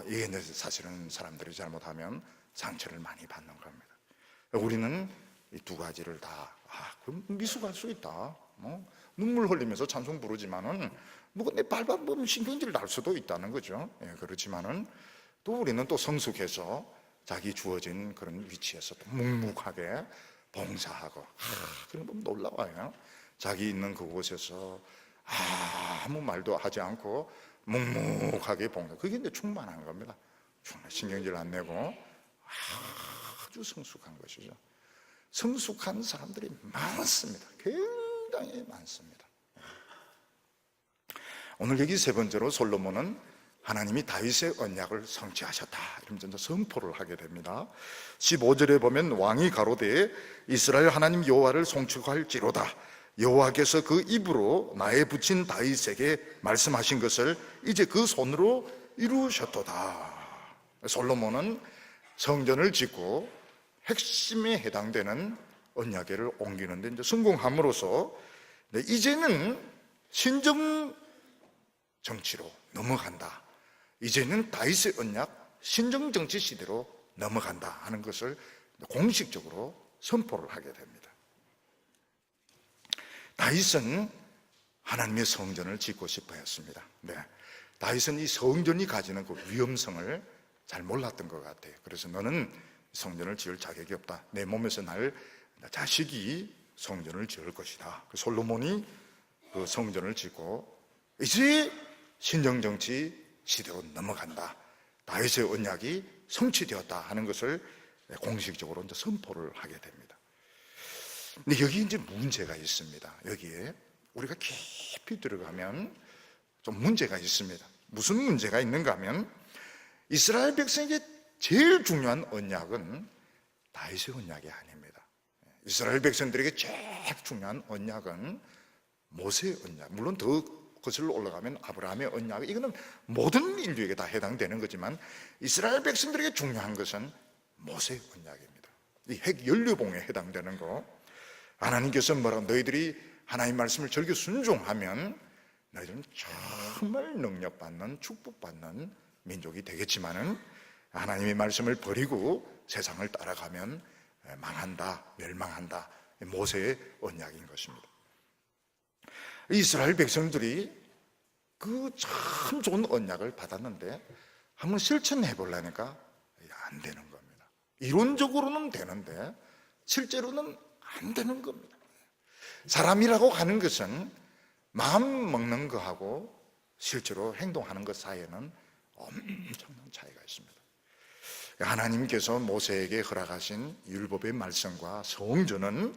이게 사실은 사람들이 잘못하면 상처를 많이 받는 겁니다. 우리는 이 두 가지를 다 그럼 미숙할 수 있다. 눈물 흘리면서 찬송 부르지만은 누가 내 밟아보면 신경질 날 수도 있다는 거죠. 그렇지만은 또 우리는 또 성숙해서 자기 주어진 그런 위치에서 또 묵묵하게 봉사하고, 그런 건 놀라워요. 자기 있는 그곳에서 아무 말도 하지 않고 묵묵하게 봉사. 그게 이제 충만한 겁니다. 신경질 안 내고 아주 성숙한 것이죠. 성숙한 사람들이 많습니다. 굉장히 많습니다. 오늘 여기 세 번째로 솔로몬은 하나님이 다윗의 언약을 성취하셨다 이러면서 선포를 하게 됩니다. 15절에 보면 왕이 가로되 이스라엘 하나님 여호와를 송축할지로다. 여호와께서 그 입으로 나에 붙인 다윗에게 말씀하신 것을 이제 그 손으로 이루셨도다. 솔로몬은 성전을 짓고 핵심에 해당되는 언약궤를 옮기는데 이제 성공함으로써 이제는 신정 정치로 넘어간다. 이제는 다윗의 언약 신정 정치 시대로 넘어간다 하는 것을 공식적으로 선포를 하게 됩니다. 다윗은 하나님의 성전을 짓고 싶어 했습니다. 네. 다윗은 이 성전이 가지는 그 위험성을 잘 몰랐던 것 같아요. 그래서 너는 성전을 지을 자격이 없다. 내 몸에서 날 자식이 성전을 지을 것이다. 솔로몬이 그 성전을 짓고 이제 신정정치 시대로 넘어간다. 다윗의 언약이 성취되었다 하는 것을 공식적으로 이제 선포를 하게 됩니다. 근데 여기 이제 문제가 있습니다. 여기에 우리가 깊이 들어가면 좀 문제가 있습니다. 무슨 문제가 있는가 하면 이스라엘 백성에게 제일 중요한 언약은 다윗의 언약이 아닙니다. 이스라엘 백성들에게 제일 중요한 언약은 모세의 언약. 물론 더 거슬러 올라가면 아브라함의 언약, 이거는 모든 인류에게 다 해당되는 거지만 이스라엘 백성들에게 중요한 것은 모세의 언약입니다. 이 핵연료봉에 해당되는 거. 하나님께서 뭐라고 너희들이 하나님 말씀을 절교 순종하면 너희들은 정말 능력받는 축복받는 민족이 되겠지만은 하나님의 말씀을 버리고 세상을 따라가면 망한다, 멸망한다. 모세의 언약인 것입니다. 이스라엘 백성들이 그 참 좋은 언약을 받았는데 한번 실천해 보려니까 안 되는 겁니다. 이론적으로는 되는데 실제로는 안 되는 겁니다. 사람이라고 하는 것은 마음 먹는 거하고 실제로 행동하는 것 사이에는 엄청난 차이가 있습니다. 하나님께서 모세에게 허락하신 율법의 말씀과 성전은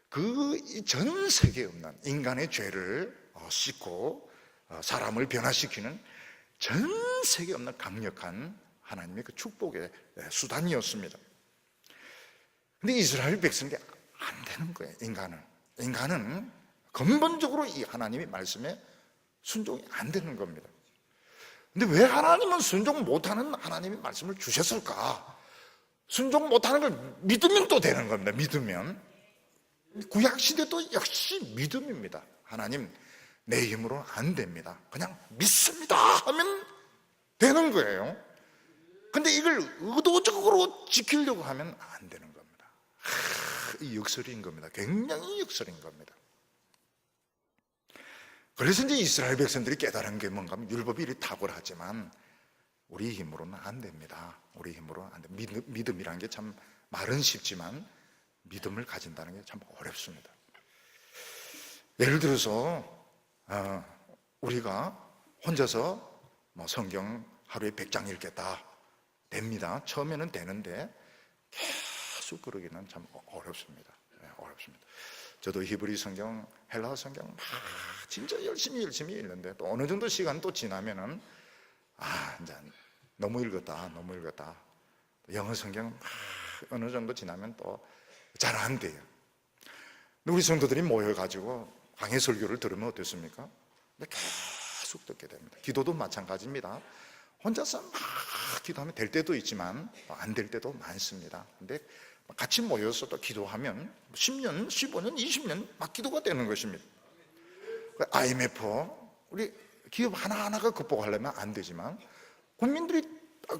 그 전 세계에 없는 인간의 죄를 씻고 사람을 변화시키는 전 세계에 없는 강력한 하나님의 그 축복의 수단이었습니다. 근데 이스라엘 백성이 안 되는 거예요. 인간은 근본적으로 이 하나님의 말씀에 순종이 안 되는 겁니다. 근데 왜 하나님은 순종 못하는 하나님의 말씀을 주셨을까? 순종 못하는 걸 믿으면 또 되는 겁니다. 믿으면. 구약시대도 역시 믿음입니다. 하나님 내 힘으로는 안 됩니다. 그냥 믿습니다 하면 되는 거예요. 근데 이걸 의도적으로 지키려고 하면 안 되는 겁니다. 이 역설인 겁니다. 굉장히 역설인 겁니다. 그래서 이제 이스라엘 백성들이 깨달은 게 뭔가 하면 율법이 이리 탁월하지만 우리 힘으로는 안 됩니다. 우리 힘으로는 안 됩니다. 믿음이라는 게 참 말은 쉽지만 믿음을 가진다는 게 참 어렵습니다. 예를 들어서 우리가 혼자서 성경 하루에 100장 읽겠다 됩니다. 처음에는 되는데 계속 그러기는 참 어렵습니다. 어렵습니다. 저도 히브리 성경, 헬라어 성경 막 진짜 열심히 읽는데 또 어느 정도 시간 또 지나면은 이제 너무 읽었다. 영어 성경 막 어느 정도 지나면 또 잘 안 돼요. 우리 성도들이 모여가지고 강해 설교를 들으면 어떻습니까? 계속 듣게 됩니다. 기도도 마찬가지입니다. 혼자서 막 기도하면 될 때도 있지만 안 될 때도 많습니다. 근데 같이 모여서 또 기도하면 10년, 15년, 20년 막 기도가 되는 것입니다. IMF, 우리 기업 하나하나가 극복하려면 안 되지만 국민들이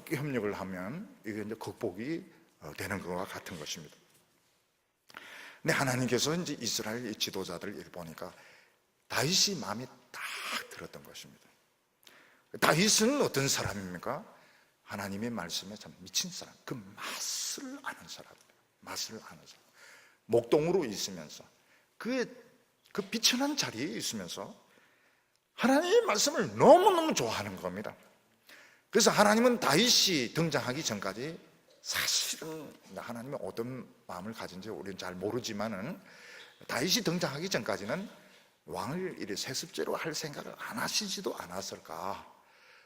협력을 하면 이게 이제 극복이 되는 것과 같은 것입니다. 근데 하나님께서 이제 이스라엘 지도자들을 보니까 다윗이 마음에 딱 들었던 것입니다. 다윗은 어떤 사람입니까? 하나님의 말씀에 참 미친 사람, 그 맛을 아는 사람, 맛을 아는 사람. 목동으로 있으면서 그 비천한 자리에 있으면서 하나님의 말씀을 너무너무 좋아하는 겁니다. 그래서 하나님은 다윗이 등장하기 전까지 사실은 하나님이 어떤 마음을 가진지 우리는 잘 모르지만은 다윗이 등장하기 전까지는 왕을 이래 세습제로 할 생각을 안 하시지도 않았을까?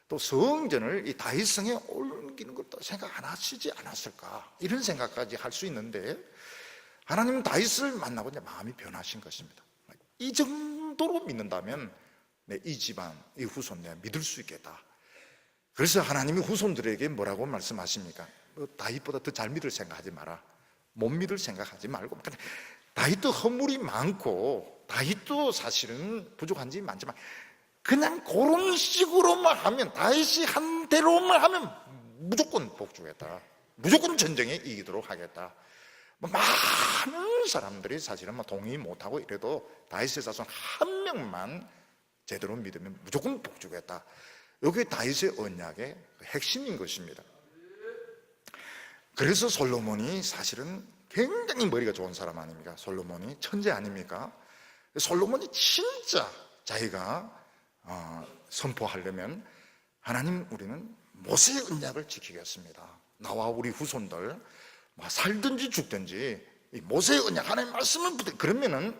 또 성전을 이 다윗성에 옮기는 것도 생각 안 하시지 않았을까? 이런 생각까지 할 수 있는데 하나님은 다윗을 만나고 이제 마음이 변하신 것입니다. 이 정도로 믿는다면 이 집안, 이 후손 내가 믿을 수 있겠다. 그래서 하나님이 후손들에게 뭐라고 말씀하십니까? 다윗보다 더 잘 믿을 생각하지 마라. 못 믿을 생각하지 말고. 다윗도 허물이 많고 다윗도 사실은 부족한 점이 많지만 그냥 그런 식으로만 하면, 다윗이 한 대로만 하면 무조건 복주겠다, 무조건 전쟁에 이기도록 하겠다. 많은 사람들이 사실은 동의 못하고 이래도 다윗의 자손 한 명만 제대로 믿으면 무조건 복주겠다. 이게 다윗의 언약의 핵심인 것입니다. 그래서 솔로몬이 사실은 굉장히 머리가 좋은 사람 아닙니까? 솔로몬이 천재 아닙니까? 솔로몬이 진짜 자기가 선포하려면 하나님, 우리는 모세의 언약을 지키겠습니다. 나와 우리 후손들 살든지 죽든지 이 모세의 언약, 하나님 말씀을 붙들, 그러면은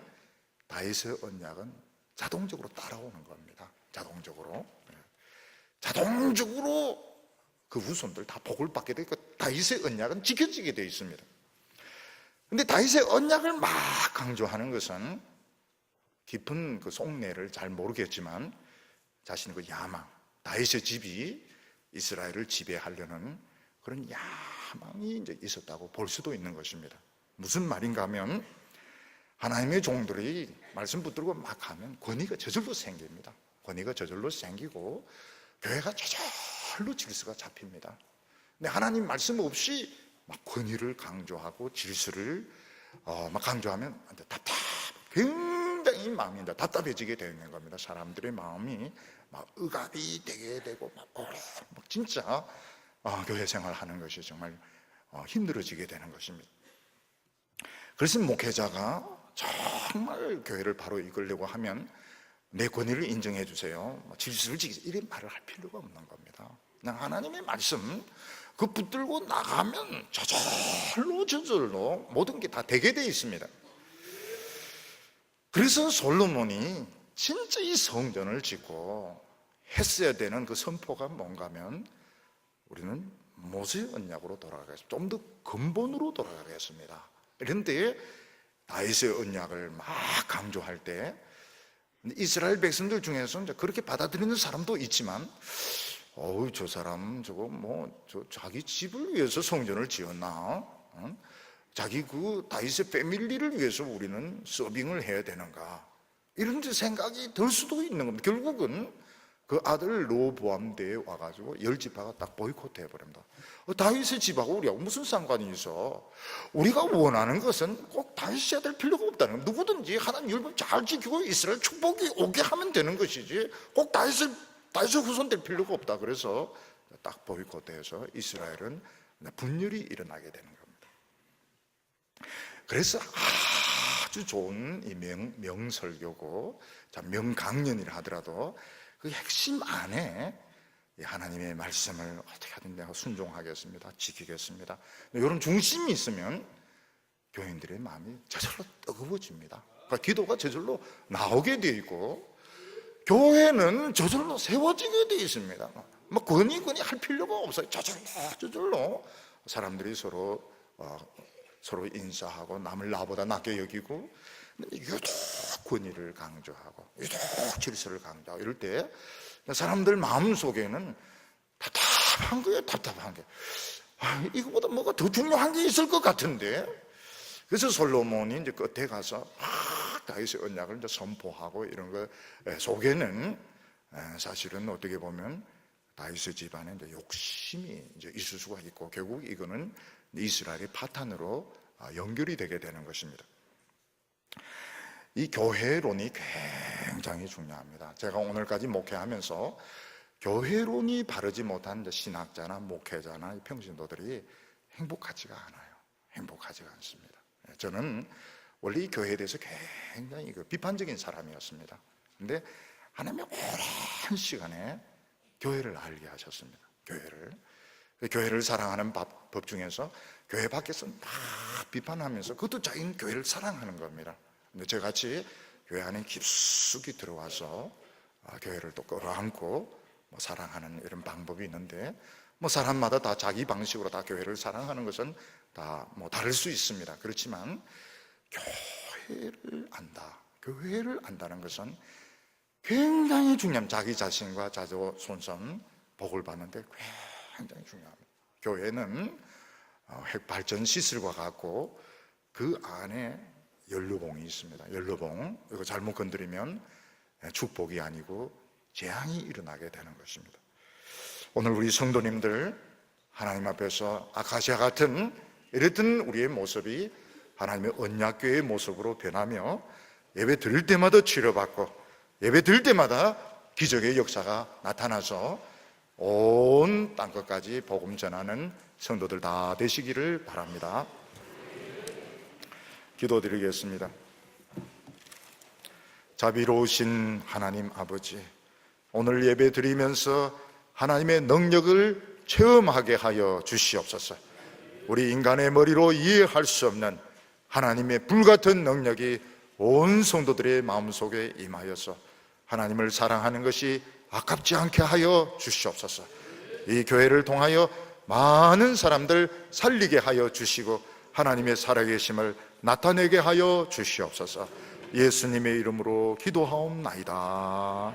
다윗의 언약은 자동적으로 따라오는 겁니다. 자동적으로 그 후손들 다 복을 받게 되고 다윗의 언약은 지켜지게 되어 있습니다. 근데 다윗의 언약을 막 강조하는 것은 깊은 그 속내를 잘 모르겠지만 자신의 그 야망, 다윗의 집이 이스라엘을 지배하려는 그런 야망이 이제 있었다고 볼 수도 있는 것입니다. 무슨 말인가 하면 하나님의 종들이 말씀 붙들고 막 하면 권위가 저절로 생깁니다. 권위가 저절로 생기고 교회가 저절로 질서가 잡힙니다. 근데 하나님 말씀 없이 막 권위를 강조하고 질서를 막 강조하면 굉장히 마음이 답답해지게 되는 겁니다. 사람들의 마음이 막 억압이 되게 되고 막 진짜 교회 생활하는 것이 정말 힘들어지게 되는 것입니다. 그래서 목회자가 정말 교회를 바로 이끌려고 하면 내 권위를 인정해 주세요, 질서를 지키세요, 이런 말을 할 필요가 없는 겁니다. 그냥 하나님의 말씀 그 붙들고 나가면 저절로 모든 게 다 되게 돼 있습니다. 그래서 솔로몬이 진짜 이 성전을 짓고 했어야 되는 그 선포가 뭔가 하면 우리는 모세의 언약으로 돌아가겠습니다. 좀 더 근본으로 돌아가겠습니다. 그런데 다윗의 언약을 막 강조할 때 이스라엘 백성들 중에서 이제 그렇게 받아들이는 사람도 있지만 저 사람 저거 자기 집을 위해서 성전을 지었나? 자기 그 다윗의 패밀리를 위해서 우리는 서빙을 해야 되는가? 이런 생각이 들 수도 있는 겁니다. 결국은 그 아들 르호보암 때에 와가지고 10지파가 딱 보이콧 해버립니다. 다윗의 집하고 우리하고 무슨 상관이 있어? 우리가 원하는 것은 꼭 다윗이 해야 될 필요가 없다는 겁니다. 누구든지 하나님 율법 잘 지키고 이스라엘 축복이 오게 하면 되는 것이지 꼭 다윗의 후손 될 필요가 없다. 그래서 딱 보이콧해서 이스라엘은 분열이 일어나게 되는 겁니다. 그래서 아주 좋은 이 명설교고 명강연이라 하더라도 그 핵심 안에 하나님의 말씀을 어떻게 하든 내가 순종하겠습니다, 지키겠습니다, 이런 중심이 있으면 교인들의 마음이 저절로 뜨거워집니다. 그러니까 기도가 저절로 나오게 되어 있고 교회는 저절로 세워지게 되어 있습니다. 권위 할 필요가 없어요. 저절로 사람들이 서로 인사하고 남을 나보다 낮게 여기고 유독 권위를 강조하고 유독 질서를 강조하고 이럴 때 사람들 마음속에는 답답한 거예요. 답답한 게 이거보다 뭐가 더 중요한 게 있을 것 같은데. 그래서 솔로몬이 이제 끝에 가서 다윗의 언약을 이제 선포하고 이런 거 속에는 사실은 어떻게 보면 다윗의 집안에 이제 욕심이 이제 있을 수가 있고 결국 이거는 이스라엘의 파탄으로 연결이 되게 되는 것입니다. 이 교회론이 굉장히 중요합니다. 제가 오늘까지 목회하면서 교회론이 바르지 못한 신학자나 목회자나 평신도들이 행복하지가 않아요. 행복하지가 않습니다. 저는 원래 이 교회에 대해서 굉장히 비판적인 사람이었습니다. 근데 하나님이 오랜 시간에 교회를 알게 하셨습니다. 교회를 사랑하는 법 중에서 교회 밖에서 막 비판하면서 그것도 자기는 교회를 사랑하는 겁니다. 근데 저같이 교회 안에 깊숙이 들어와서 교회를 또 끌어안고 사랑하는 이런 방법이 있는데, 사람마다 다 자기 방식으로 다 교회를 사랑하는 것은 다 다를 수 있습니다. 그렇지만 교회를 안다는 것은 굉장히 중요합니다. 자기 자신과 자조손손 복을 받는데 굉장히 중요합니다. 교회는 핵발전 시설과 같고 그 안에 연료봉이 있습니다. 연료봉, 이거 잘못 건드리면 축복이 아니고 재앙이 일어나게 되는 것입니다. 오늘 우리 성도님들 하나님 앞에서 아카시아 같은 이랬던 우리의 모습이 하나님의 언약교회의 모습으로 변하며 예배 드릴 때마다 치료받고 예배 드릴 때마다 기적의 역사가 나타나서 온 땅끝까지 복음 전하는 성도들 다 되시기를 바랍니다. 기도드리겠습니다. 자비로우신 하나님 아버지, 오늘 예배 드리면서 하나님의 능력을 체험하게 하여 주시옵소서. 우리 인간의 머리로 이해할 수 없는 하나님의 불같은 능력이 온 성도들의 마음속에 임하여서 하나님을 사랑하는 것이 아깝지 않게 하여 주시옵소서. 이 교회를 통하여 많은 사람들 살리게 하여 주시고 하나님의 살아계심을 나타내게 하여 주시옵소서. 예수님의 이름으로 기도하옵나이다.